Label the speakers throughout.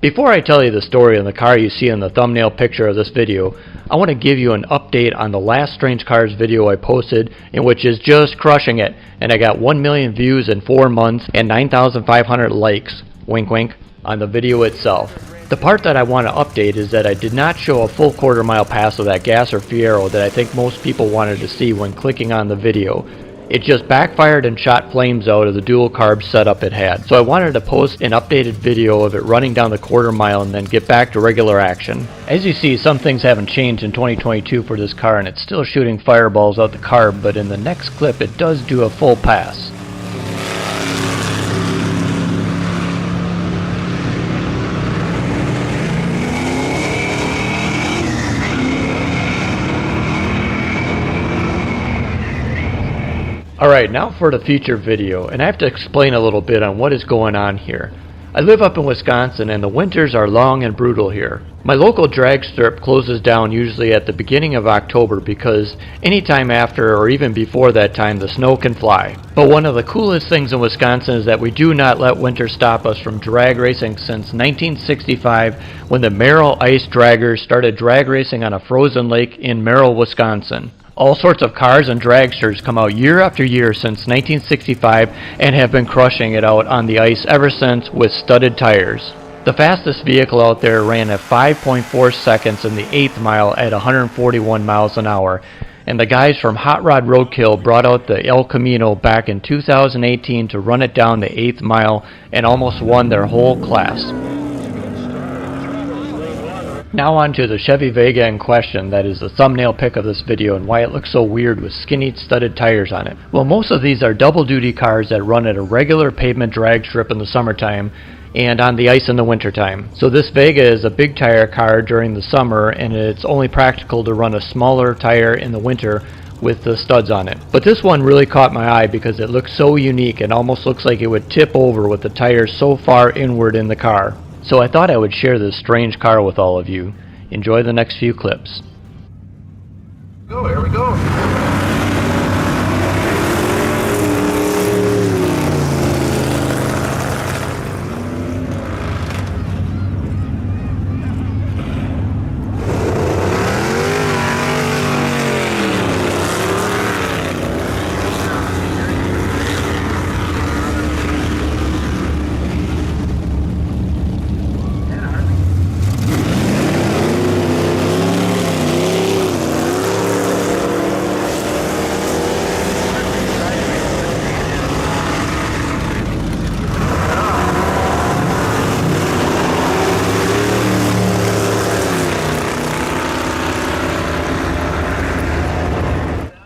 Speaker 1: Before I tell you the story on the car you see in the thumbnail picture of this video, I want to give you an update on the last Strange Cars video I posted, in which is just crushing it, and I got 1 million views in 4 months and 9,500 likes, wink wink, on the video itself. The part that I want to update is that I did not show a full quarter-mile pass of that Gasser Fiero that I think most people wanted to see when clicking on the video. It just backfired and shot flames out of the dual carb setup it had. So I wanted to post an updated video of it running down the quarter mile and then get back to regular action. As you see, some things haven't changed in 2022 for this car, and it's still shooting fireballs out the carb, but in the next clip it does do a full pass. Alright, now for the feature video, and I have to explain a little bit on what is going on here. I live up in Wisconsin and the winters are long and brutal here. My local dragster closes down usually at the beginning of October because anytime after or even before that time the snow can fly. But one of the coolest things in Wisconsin is that we do not let winter stop us from drag racing since 1965, when the Merrill Ice Draggers started drag racing on a frozen lake in Merrill, Wisconsin. All sorts of cars and dragsters come out year after year since 1965 and have been crushing it out on the ice ever since with studded tires. The fastest vehicle out there ran at 5.4 seconds in the 8th mile at 141 miles an hour, and the guys from Hot Rod Roadkill brought out the El Camino back in 2018 to run it down the 8th mile and almost won their whole class. Now on to the Chevy Vega in question that is the thumbnail pic of this video and why it looks so weird with skinny studded tires on it. Well, most of these are double duty cars that run at a regular pavement drag strip in the summertime and on the ice in the wintertime. So this Vega is a big tire car during the summer, and it's only practical to run a smaller tire in the winter with the studs on it. But this one really caught my eye because it looks so unique and almost looks like it would tip over with the tires so far inward in the car. So I thought I would share this strange car with all of you. Enjoy the next few clips.
Speaker 2: Go, here we go.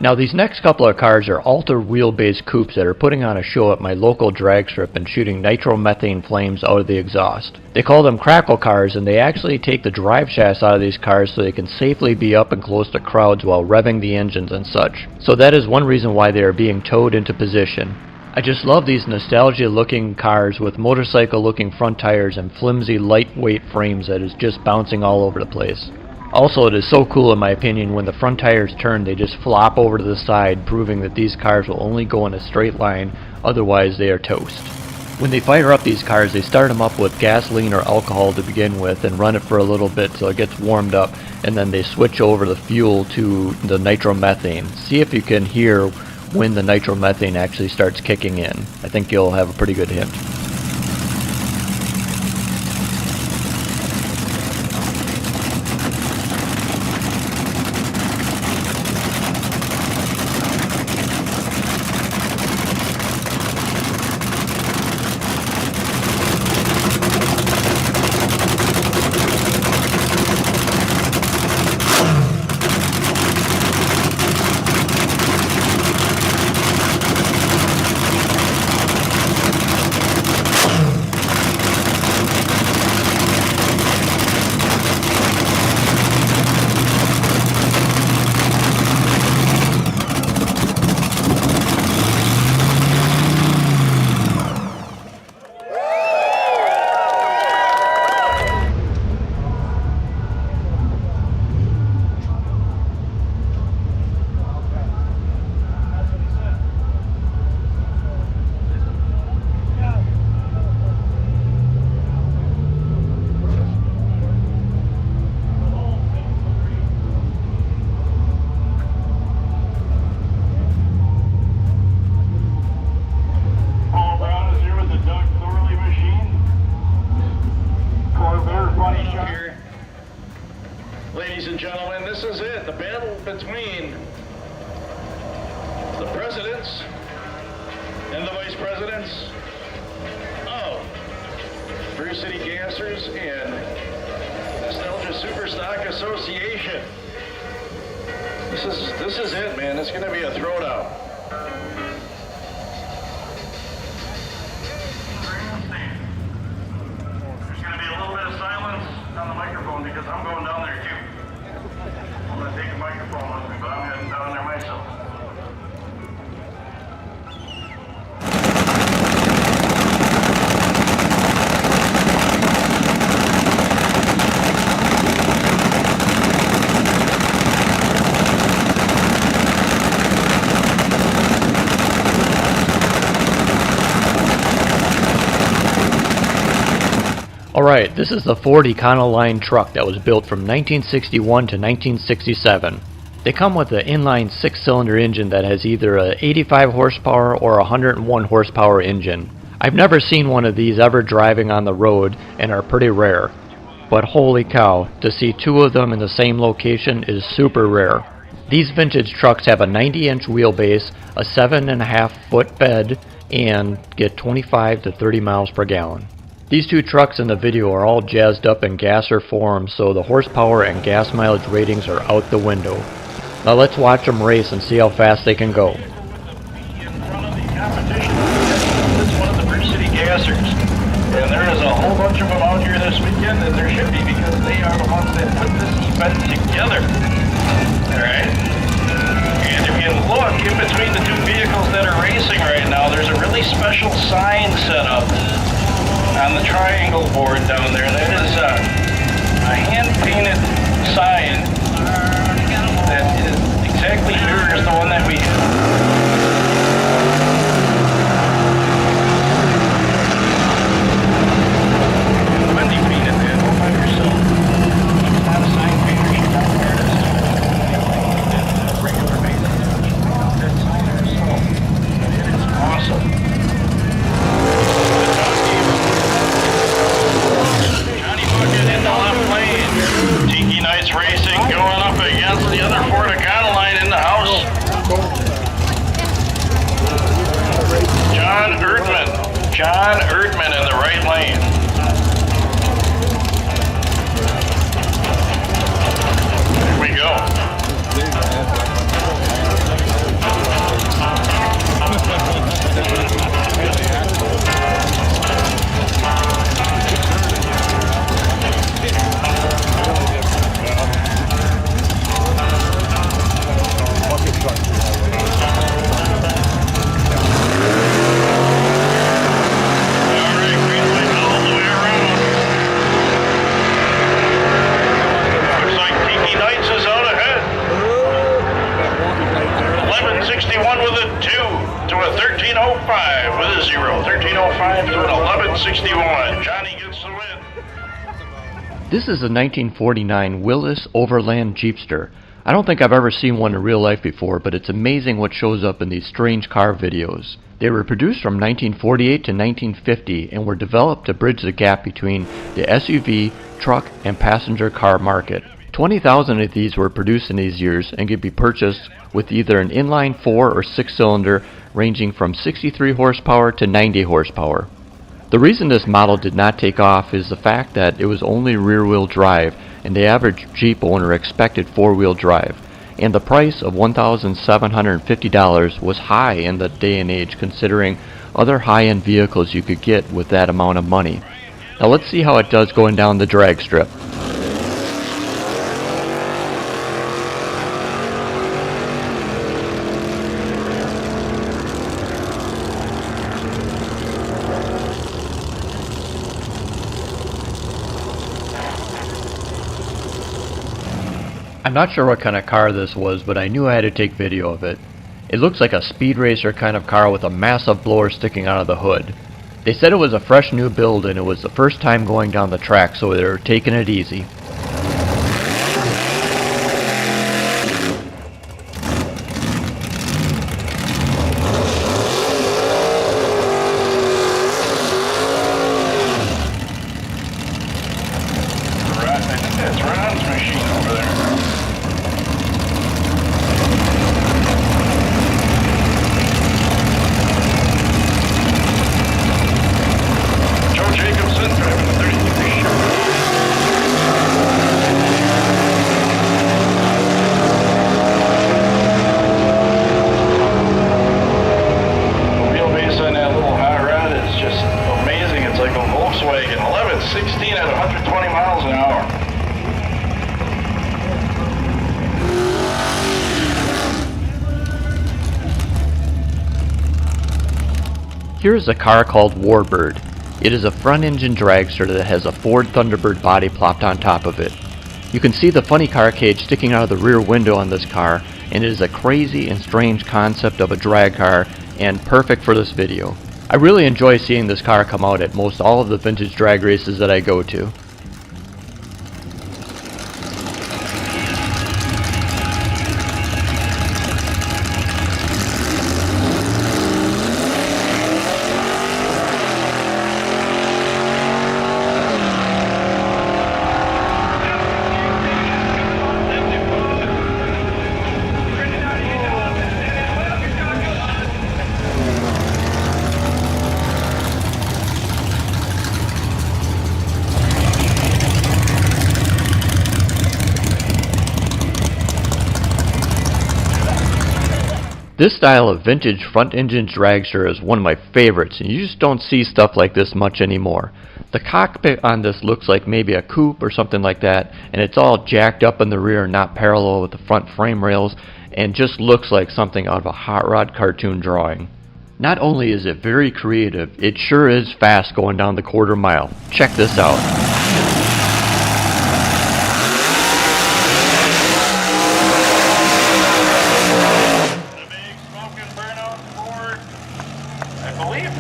Speaker 1: Now these next couple of cars are altered wheelbase coupes that are putting on a show at my local drag strip and shooting nitromethane flames out of the exhaust. They call them Crackle Cars, and they actually take the drive shafts out of these cars so they can safely be up and close to crowds while revving the engines and such. So that is one reason why they are being towed into position. I just love these nostalgia looking cars with motorcycle looking front tires and flimsy lightweight frames that is just bouncing all over the place. Also, it is so cool in my opinion when the front tires turn, they just flop over to the side, proving that these cars will only go in a straight line, otherwise they are toast. When they fire up these cars, they start them up with gasoline or alcohol to begin with and run it for a little bit till it gets warmed up, and then they switch over the fuel to the nitromethane. See if you can hear when the nitromethane actually starts kicking in. I think you'll have a pretty good hint.
Speaker 2: gentlemen, this is it. The battle between the presidents and the vice presidents of Brew City Gassers and Nostalgia Superstock Association. This is it, man. It's going to be a throwdown. There's going to be a little bit of silence on the microphone because I'm going down there too. I'm going to take a microphone with me, but I'm heading down there myself.
Speaker 1: Alright, this is the Ford Econoline truck that was built from 1961 to 1967. They come with an inline 6-cylinder engine that has either a 85 horsepower or a 101 horsepower engine. I've never seen one of these ever driving on the road and are pretty rare. But holy cow, to see two of them in the same location is super rare. These vintage trucks have a 90-inch wheelbase, a 7.5-foot bed, and get 25 to 30 miles per gallon. These two trucks in the video are all jazzed up in gasser form, so the horsepower and gas mileage ratings are out the window. Now let's watch them race and see how fast they can go.
Speaker 2: In front of the competition, it's one of the Brew City Gassers. And there is a whole bunch of them out here this weekend, and there should be because they are the ones that put this event together. Alright? And if you look in between the two vehicles that are racing right now, there's a really special sign set up on the triangle board down there. That is a hand-painted sign that is exactly mirrors the one that we Wendy painted that all by herself. She's not a sign painter, she's not an artist. That regular basis. That sign herself. And it's awesome. In the left lane, Tiki Knights Racing going up against the other Ford Econoline in the house. John Erdman in the right lane. Here we go.
Speaker 1: This is a 1949 Willis Overland Jeepster. I don't think I've ever seen one in real life before, but it's amazing what shows up in these strange car videos. They were produced from 1948 to 1950 and were developed to bridge the gap between the SUV, truck, and passenger car market. 20,000 of these were produced in these years and could be purchased with either an inline 4 or 6-cylinder ranging from 63 horsepower to 90 horsepower. The reason this model did not take off is the fact that it was only rear-wheel drive and the average Jeep owner expected 4-wheel drive, and the price of $1,750 was high in the day and age considering other high-end vehicles you could get with that amount of money. Now let's see how it does going down the drag strip. I'm not sure what kind of car this was, but I knew I had to take video of it. It looks like a speed racer kind of car with a massive blower sticking out of the hood. They said it was a fresh new build and it was the first time going down the track, so they were taking it easy.
Speaker 2: That's Ron's machine over there. 120 miles an hour.
Speaker 1: Here is a car called Warbird. It is a front-engine dragster that has a Ford Thunderbird body plopped on top of it. You can see the funny car cage sticking out of the rear window on this car, and it is a crazy and strange concept of a drag car and perfect for this video. I really enjoy seeing this car come out at most all of the vintage drag races that I go to. This style of vintage front-engine dragster is one of my favorites, and you just don't see stuff like this much anymore. The cockpit on this looks like maybe a coupe or something like that, and it's all jacked up in the rear, not parallel with the front frame rails, and just looks like something out of a hot rod cartoon drawing. Not only is it very creative, it sure is fast going down the quarter mile. Check this out.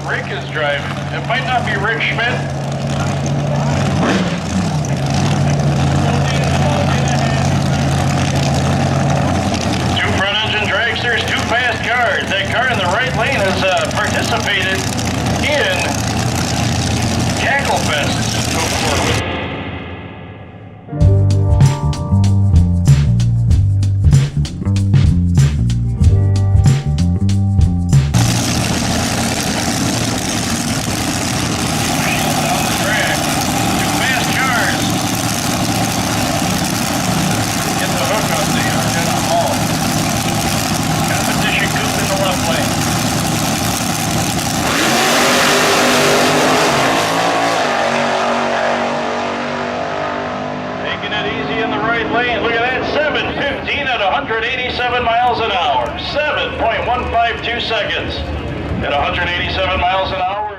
Speaker 2: Rick is driving. It might not be Rick Schmidt. Two front-engine dragsters, two fast cars. That car in the right lane has participated in Crackle Fest. Lane. Look at that, 7:15 at 187 miles an hour. 7.152 seconds at 187 miles an hour.